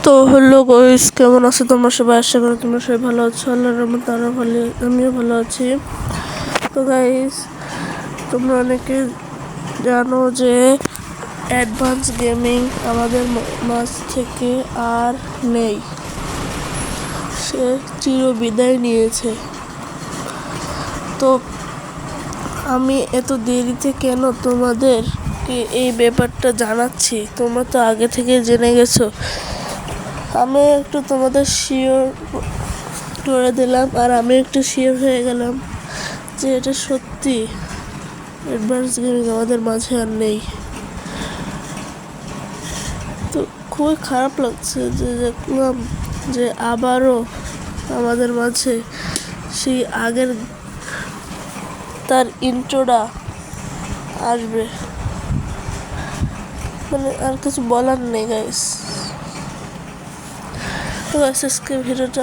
তো হলো গাইস, কেমন আছো তোমরা সবাই? আশা করি তোমরা সবাই ভালো আছো। আল্লাহর রহমতে আমিও ভালো আছি। তো গাইস, তোমরা অনেকে জানো যে অ্যাডভান্স গেমিং আমাদের মাঝ থেকে আর নেই, সে চির বিদায় নিয়েছে। তো আমি এত দেরিতে কেন তোমাদেরকে এই ব্যাপারটা জানাচ্ছি? তোমরা তো আগে থেকে জেনে গেছো। আমি একটু তোমাদের শিওর করে দিলাম, আর আমি একটু শিওর হয়ে গেলাম যে এটা সত্যি, অ্যাডভান্স গেমিং আমাদের মাঝে আর নেই। তো খুবই খারাপ লাগছে যে দেখলাম যে আবারও আমাদের মাঝে সেই আগের তার ইন্ট্রোটা আসবে। মানে আর কিছু বলার নেই গাইস। তো আজকে ভিডিওটা